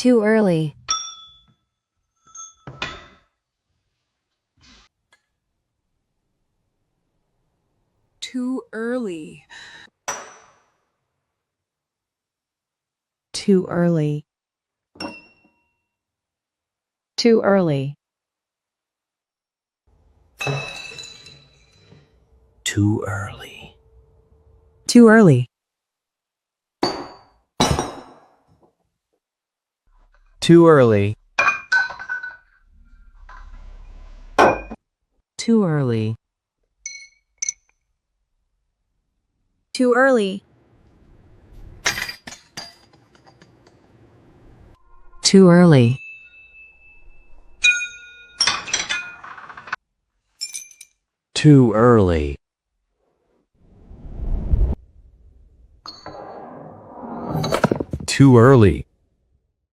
Too early. Too early. Too early. Too early. Too early. Too early. Too early. Too early. Too early. Too early. Too early. Too early.